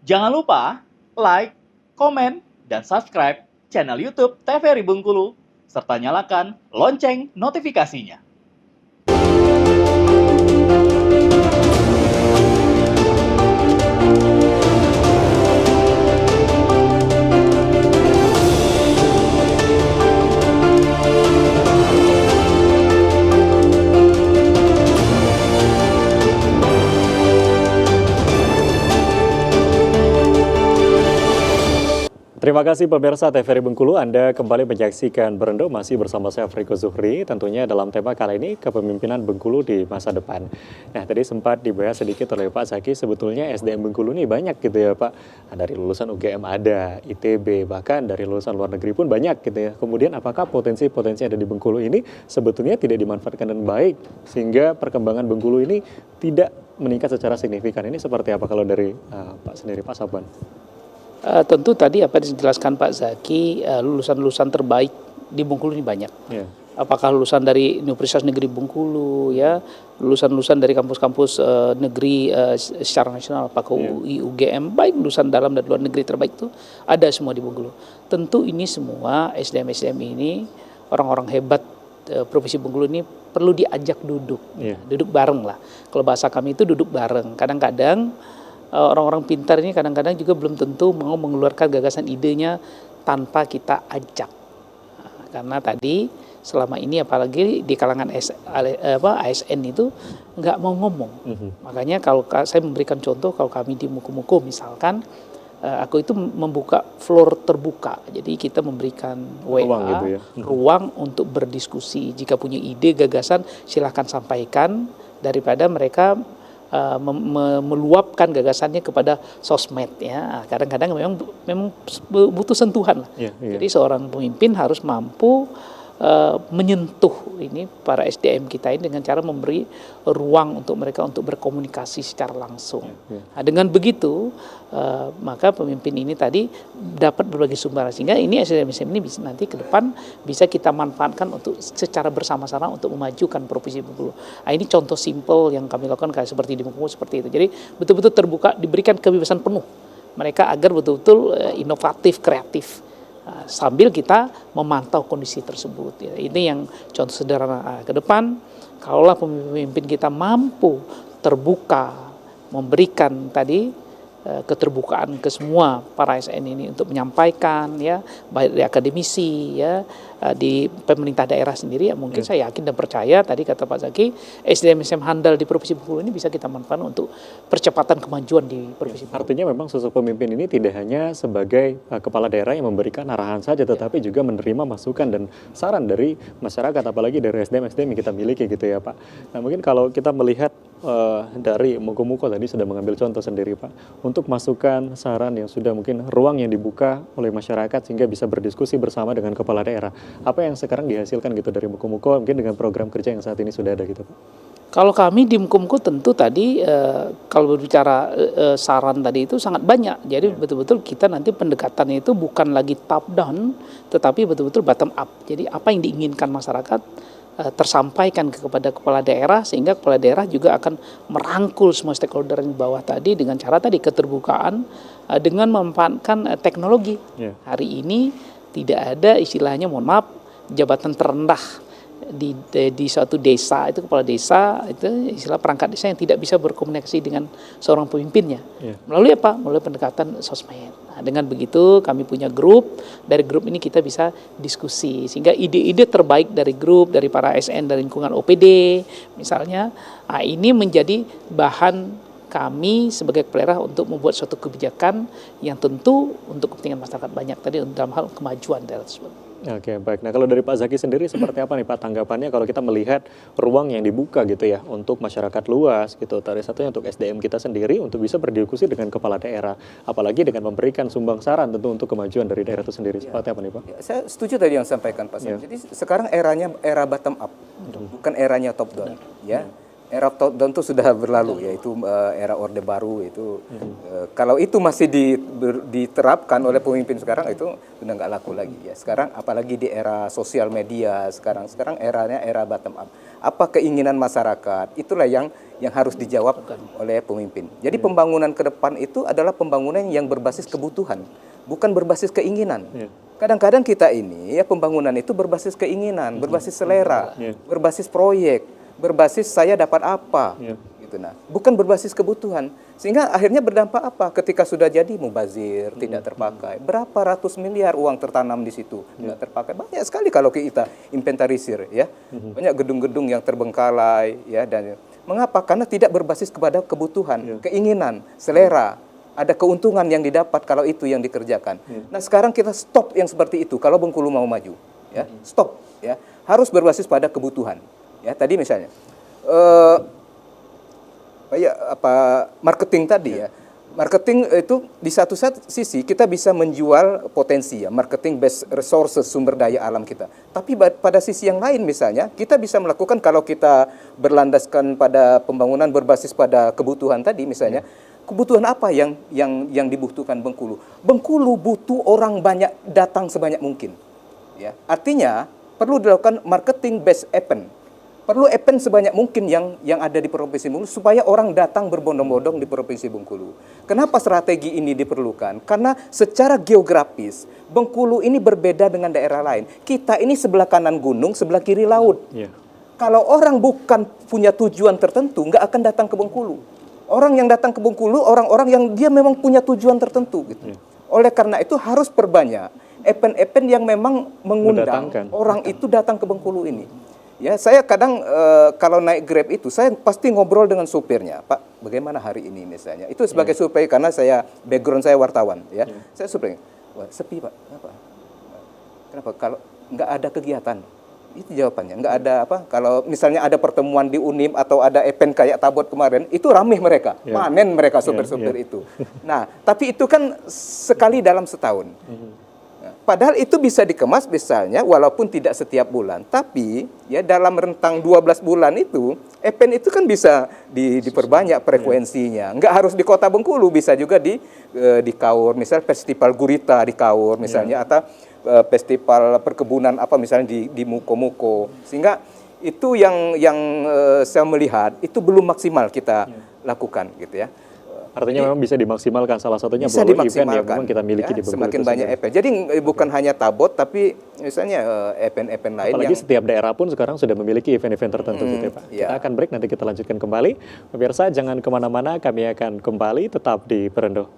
Jangan lupa like, komen, dan subscribe channel YouTube TVRI Bengkulu, serta nyalakan lonceng notifikasinya. Terima kasih pemirsa TVRI Bengkulu, Anda kembali menyaksikan Berendo masih bersama saya Friko Zuhri, tentunya dalam tema kali ini kepemimpinan Bengkulu di masa depan. Nah, tadi sempat dibahas sedikit oleh Pak Zaki, sebetulnya SDM Bengkulu ini banyak gitu ya Pak. Nah, dari lulusan UGM ada, ITB, bahkan dari lulusan luar negeri pun banyak gitu ya. Kemudian apakah potensi-potensi ada di Bengkulu ini sebetulnya tidak dimanfaatkan dengan baik, sehingga perkembangan Bengkulu ini tidak meningkat secara signifikan. Ini seperti apa kalau dari Pak sendiri, Pak Saban? Tentu tadi apa yang dijelaskan Pak Zaki, lulusan-lulusan terbaik di Bengkulu ini banyak. Yeah. Apakah lulusan dari Universitas Negeri Bengkulu, ya, lulusan-lulusan dari kampus-kampus negeri secara nasional, apakah UI, UGM, baik lulusan dalam dan luar negeri terbaik itu ada semua di Bengkulu. Tentu ini semua SDM ini orang-orang hebat Provinsi Bengkulu ini perlu diajak duduk, duduk bareng lah. Kalau bahasa kami itu duduk bareng. Kadang-kadang orang-orang pintar ini kadang-kadang juga belum tentu mau mengeluarkan gagasan idenya tanpa kita ajak. Karena tadi selama ini apalagi di kalangan ASN itu nggak mau ngomong. Makanya kalau saya memberikan contoh, kalau kami di Muko-Muko misalkan, aku itu membuka floor terbuka. Jadi kita memberikan ruang, gitu ya. Ruang untuk berdiskusi. Jika punya ide, gagasan, silahkan sampaikan daripada mereka meluapkan gagasannya kepada sosmed ya. Kadang-kadang memang butuh sentuhan lah. Jadi seorang pemimpin harus mampu menyentuh ini para SDM kita ini dengan cara memberi ruang untuk mereka untuk berkomunikasi secara langsung. Nah, dengan begitu maka pemimpin ini tadi dapat berbagai sumber, sehingga ini SDM ini bisa nanti ke depan bisa kita manfaatkan untuk secara bersama-sama untuk memajukan Provinsi Bengkulu. Nah, ini contoh simpel yang kami lakukan kayak seperti di Bengkulu seperti itu. Jadi betul-betul terbuka, diberikan kebebasan penuh mereka agar betul-betul inovatif, kreatif. Sambil kita memantau kondisi tersebut. Ya. Ini yang contoh sederhana ke depan. Kalaulah pemimpin kita mampu terbuka, memberikan tadi keterbukaan ke semua para ASN ini untuk menyampaikan, ya, baik dari akademisi, ya, di pemerintah daerah sendiri, ya, mungkin saya yakin dan percaya tadi kata Pak Zaki, SDM handal di Provinsi Bengkulu ini bisa kita manfaatkan untuk percepatan kemajuan di Provinsi Bengkulu. Artinya memang sosok pemimpin ini tidak hanya sebagai kepala daerah yang memberikan arahan saja, tetapi juga menerima masukan dan saran dari masyarakat, apalagi dari SDM yang kita miliki gitu ya Pak. Nah, mungkin kalau kita melihat dari Muko-Muko tadi sudah mengambil contoh sendiri Pak, untuk masukan saran yang sudah mungkin ruang yang dibuka oleh masyarakat sehingga bisa berdiskusi bersama dengan kepala daerah. Apa yang sekarang dihasilkan gitu dari Muko-Muko mungkin dengan program kerja yang saat ini sudah ada gitu Pak? Kalau kami di Muko-Muko tentu tadi kalau berbicara saran tadi itu sangat banyak. Jadi betul-betul kita nanti pendekatannya itu bukan lagi top down, tetapi betul-betul bottom up. Jadi apa yang diinginkan masyarakat tersampaikan kepada kepala daerah, sehingga kepala daerah juga akan merangkul semua stakeholder yang di bawah tadi dengan cara tadi keterbukaan dengan memanfaatkan teknologi. Hari ini tidak ada istilahnya, mohon maaf, jabatan terendah di suatu desa itu kepala desa itu istilah perangkat desa yang tidak bisa berkomunikasi dengan seorang pemimpinnya. Melalui apa? Melalui pendekatan sosmed. Nah, dengan begitu kami punya grup, dari grup ini kita bisa diskusi sehingga ide-ide terbaik dari grup, dari para SN dari lingkungan OPD misalnya, ini menjadi bahan kami sebagai kepala daerah untuk membuat suatu kebijakan yang tentu untuk kepentingan masyarakat banyak tadi dalam hal kemajuan daerah tersebut. Oke, baik. Nah, kalau dari Pak Zaki sendiri seperti apa nih Pak tanggapannya kalau kita melihat ruang yang dibuka gitu ya untuk masyarakat luas gitu. Tadi satunya untuk SDM kita sendiri untuk bisa berdiskusi dengan kepala daerah, apalagi dengan memberikan sumbang saran tentu untuk kemajuan dari daerah itu sendiri. Seperti apa nih Pak? Saya setuju tadi yang sampaikan Pak Sam. Jadi sekarang eranya era bottom up, bukan eranya top down. Ya. Era top down itu sudah berlalu, yaitu era Orde Baru itu. Kalau itu masih diterapkan oleh pemimpin sekarang itu sudah nggak laku lagi ya. Sekarang apalagi di era sosial media sekarang eranya era bottom up. Apa keinginan masyarakat? Itulah yang yang harus dijawab oleh pemimpin. Jadi pembangunan ke depan itu adalah pembangunan yang berbasis kebutuhan, bukan berbasis keinginan. Kadang-kadang kita ini ya pembangunan itu berbasis keinginan, berbasis selera, berbasis proyek, berbasis saya dapat apa. Gitu. Nah, bukan berbasis kebutuhan. Sehingga akhirnya berdampak apa? Ketika sudah jadi mubazir, tidak terpakai. Berapa ratus miliar uang tertanam di situ, tidak terpakai. Banyak sekali kalau kita inventarisir ya. Banyak gedung-gedung yang terbengkalai ya, dan mengapa? Karena tidak berbasis kepada kebutuhan, keinginan, selera. Ada keuntungan yang didapat kalau itu yang dikerjakan. Nah, sekarang kita stop yang seperti itu kalau Bengkulu mau maju, ya. Stop ya. Harus berbasis pada kebutuhan. Ya, tadi misalnya marketing tadi ya. Marketing itu di satu sisi kita bisa menjual potensi ya, marketing based resources, sumber daya alam kita. Tapi pada sisi yang lain misalnya, kita bisa melakukan kalau kita berlandaskan pada pembangunan berbasis pada kebutuhan tadi misalnya, kebutuhan apa yang dibutuhkan Bengkulu? Bengkulu butuh orang banyak datang sebanyak mungkin. Ya. Artinya perlu dilakukan marketing based event. Perlu event sebanyak mungkin yang ada di Provinsi Bengkulu supaya orang datang berbondong-bondong di Provinsi Bengkulu. Kenapa strategi ini diperlukan? Karena secara geografis Bengkulu ini berbeda dengan daerah lain. Kita ini sebelah kanan gunung, sebelah kiri laut. Kalau orang bukan punya tujuan tertentu, nggak akan datang ke Bengkulu. Orang yang datang ke Bengkulu, orang-orang yang dia memang punya tujuan tertentu. Gitu. Oleh karena itu harus perbanyak event-event yang memang mengundang orang itu datang ke Bengkulu ini. Ya, saya kadang kalau naik Grab itu saya pasti ngobrol dengan supirnya, Pak, bagaimana hari ini misalnya. Itu sebagai supir karena background saya wartawan, ya. Saya supir, wah, sepi Pak, kenapa? Kalau nggak ada kegiatan, itu jawabannya. Nggak ada apa? Kalau misalnya ada pertemuan di Unim atau ada event kayak Tabot kemarin, itu ramai mereka, panen mereka supir-supir itu. Nah, tapi itu kan sekali dalam setahun. Padahal itu bisa dikemas misalnya walaupun tidak setiap bulan, tapi ya dalam rentang 12 bulan itu event itu kan bisa diperbanyak frekuensinya. Nggak harus di Kota Bengkulu, bisa juga di Kaur, misalnya festival gurita di Kaur misalnya, atau festival perkebunan apa misalnya di Muko-Muko. Sehingga itu yang saya melihat itu belum maksimal kita lakukan gitu ya. Artinya memang bisa dimaksimalkan, salah satunya bisa melalui event yang dimaksimalkan memang kita miliki ya, di Bengkulu. Semakin banyak event. Jadi bukan hanya Tabot, tapi misalnya event-event lain. Apalagi setiap daerah pun sekarang sudah memiliki event-event tertentu gitu ya Pak. Ya. Kita akan break, nanti kita lanjutkan kembali. Pemirsa jangan kemana-mana, kami akan kembali tetap di Perendo.